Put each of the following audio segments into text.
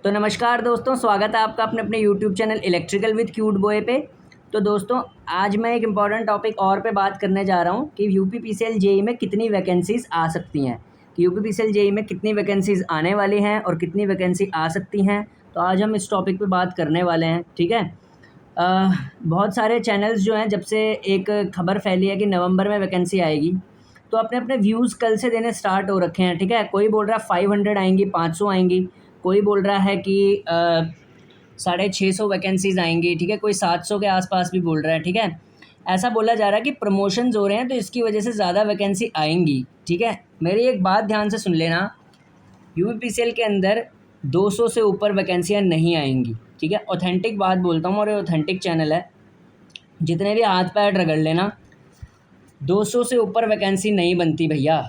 तो नमस्कार दोस्तों, स्वागत है आपका अपने अपने YouTube channel electrical with cute boy पे। तो दोस्तों, आज मैं एक इम्पॉर्टेंट टॉपिक और पे बात करने जा रहा हूँ कि यूपी पीसीएल जेई में कितनी वैकेंसीज़ आ सकती हैं, कि यूपी पीसीएल जेई में कितनी वैकेंसीज़ आने वाली हैं और कितनी वैकेंसी आ सकती हैं। तो आज हम इस टॉपिक पे बात करने वाले हैं, ठीक है। बहुत सारे चैनल्स जो हैं, जब से एक खबर फैली है कि नवंबर में वैकेंसी आएगी, तो अपने अपने व्यूज़ कल से देने स्टार्ट हो रखे हैं, ठीक है। कोई बोल रहा है 500 आएंगी, 500 आएंगी, कोई बोल रहा है कि 650 वैकेंसीज़ आएंगी, ठीक है। कोई 700 के आसपास भी बोल रहा है, ठीक है। ऐसा बोला जा रहा है कि प्रमोशंस हो रहे हैं तो इसकी वजह से ज़्यादा वैकेंसी आएंगी, ठीक है। मेरी एक बात ध्यान से सुन लेना, यूपीपीसीएल के अंदर 200 से ऊपर वैकेंसियाँ नहीं आएंगी, ठीक है। ऑथेंटिक बात बोलता हूँ और ये ऑथेंटिक चैनल है, जितने भी हाथ पैर रगड़ लेना, 200 से ऊपर वैकेंसी नहीं बनती भैया।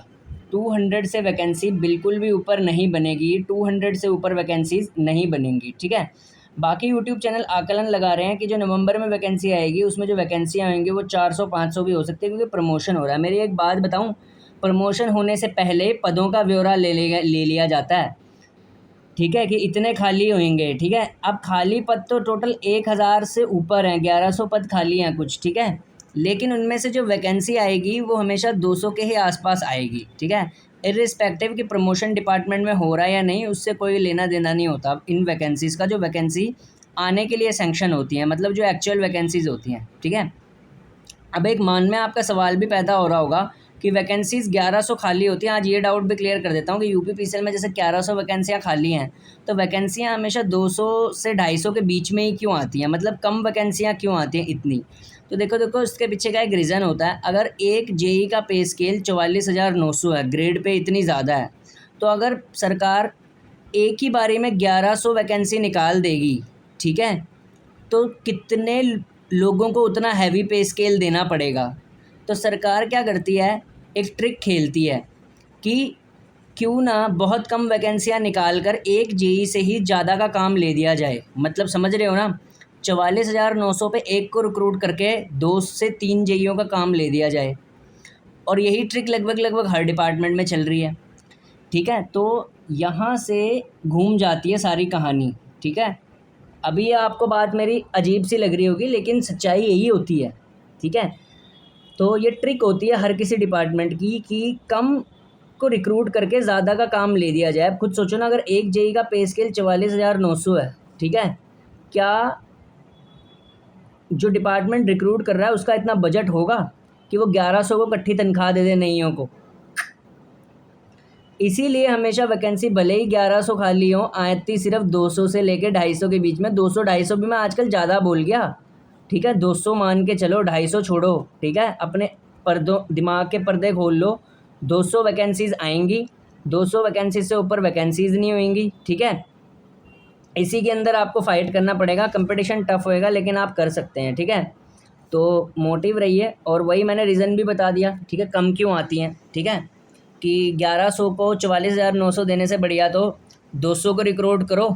200 से वैकेंसी बिल्कुल भी ऊपर नहीं बनेगी, 200 से ऊपर वैकेंसीज़ नहीं बनेंगी, ठीक है। बाकी यूट्यूब चैनल आकलन लगा रहे हैं कि जो नवंबर में वैकेंसी आएगी उसमें जो वैकेंसियाँ आएंगी वो 400-500 भी हो सकती है, क्योंकि प्रमोशन हो रहा है। मेरी एक बात बताऊं, प्रमोशन होने से पहले पदों का ब्यौरा ले लिया जाता है, ठीक है, कि इतने खाली होंगे, ठीक है। अब खाली पद तो टोटल 1000 से ऊपर हैं, 1100 पद खाली हैं कुछ, ठीक है। लेकिन उनमें से जो वैकेंसी आएगी वो हमेशा 200 के ही आसपास आएगी, ठीक है। इर्रिस्पेक्टिव कि प्रमोशन डिपार्टमेंट में हो रहा है या नहीं, उससे कोई लेना देना नहीं होता इन वैकेंसीज़ का, जो वैकेंसी आने के लिए सैंक्शन होती हैं, मतलब जो एक्चुअल वैकेंसीज़ होती हैं, ठीक है। अब एक मन में आपका सवाल भी पैदा हो रहा होगा कि वैकेंसीज़ 1100 खाली होती हैं। आज ये डाउट भी क्लियर कर देता हूँ कि यूपी पीसीएल में जैसे 1100 वैकेंसियाँ खाली हैं, तो वैकेंसियाँ हमेशा 200 से 250 के बीच में ही क्यों आती हैं, मतलब कम वैकेंसियाँ क्यों आती हैं इतनी। तो देखो इसके पीछे का एक रीज़न होता है। अगर एक जेई का पे स्केल 44,900 है, ग्रेड पे इतनी ज़्यादा है, तो अगर सरकार एक ही बारी में 1100 वैकेंसी निकाल देगी, ठीक है, तो कितने लोगों को उतना हैवी पे स्केल देना पड़ेगा। तो सरकार क्या करती है, एक ट्रिक खेलती है कि क्यों ना बहुत कम वैकेंसियाँ निकाल कर एक जेई से ही ज़्यादा का काम ले दिया जाए। मतलब समझ रहे हो ना, 44,900 पे एक को रिक्रूट करके 2 से 3 जेईओ का काम ले दिया जाए। और यही ट्रिक लगभग लगभग हर डिपार्टमेंट में चल रही है, ठीक है। तो यहाँ से घूम जाती है सारी कहानी, ठीक है। अभी आपको बात मेरी अजीब सी लग रही होगी, लेकिन सच्चाई यही होती है, ठीक है। तो ये ट्रिक होती है हर किसी डिपार्टमेंट की कि कम को रिक्रूट करके ज़्यादा का काम ले दिया जाए। अब खुद सोचो ना, अगर एक जेई का पे स्केल 44,900 है, ठीक है, क्या जो डिपार्टमेंट रिक्रूट कर रहा है उसका इतना बजट होगा कि वो 1100 को इकट्ठी तनख्वाह दे दे नईयों को। इसीलिए हमेशा वैकेंसी भले ही 1100 खाली हो, आती सिर्फ 200 से लेकर 250 के बीच में। 200-250 भी मैं आजकल ज़्यादा बोल गया, ठीक है। 200 मान के चलो, 250 छोड़ो, ठीक है। अपने पर्दों, दिमाग के पर्दे खोल लो। 200 वैकेंसीज़ आएंगी, 200 वैकेंसी से ऊपर वैकेंसीज़ नहीं होंगी, ठीक है। इसी के अंदर आपको फ़ाइट करना पड़ेगा, कंपटीशन टफ होएगा, लेकिन आप कर सकते हैं, ठीक है। तो मोटिव रहिए, और वही मैंने रीज़न भी बता दिया, ठीक है, कम क्यों आती हैं, ठीक है। कि 1100 को 44,900 देने से बढ़िया तो 200 को रिक्रूट करो,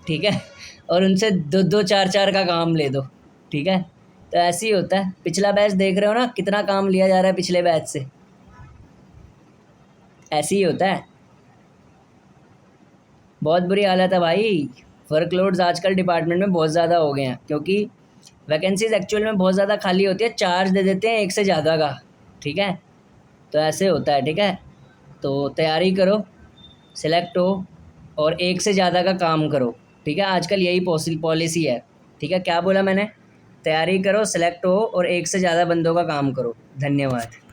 ठीक है, और उनसे 2-2 4-4 का काम ले दो, ठीक है। तो ऐसे ही होता है। पिछला बैच देख रहे हो ना, कितना काम लिया जा रहा है पिछले बैच से, ऐसे ही होता है। बहुत बुरी हालत है भाई, वर्कलोड्स आजकल डिपार्टमेंट में बहुत ज़्यादा हो गए हैं, क्योंकि वैकेंसीज एक्चुअल में बहुत ज़्यादा खाली होती है, चार्ज दे देते हैं एक से ज़्यादा का, ठीक है। तो ऐसे होता है, ठीक है। तो तैयारी करो, सिलेक्ट हो, और एक से ज़्यादा का काम करो, ठीक है। आजकल यही पॉलिसी है, ठीक है। क्या बोला मैंने, तैयारी करो, सिलेक्ट हो और एक से ज़्यादा बंदों का काम करो। धन्यवाद।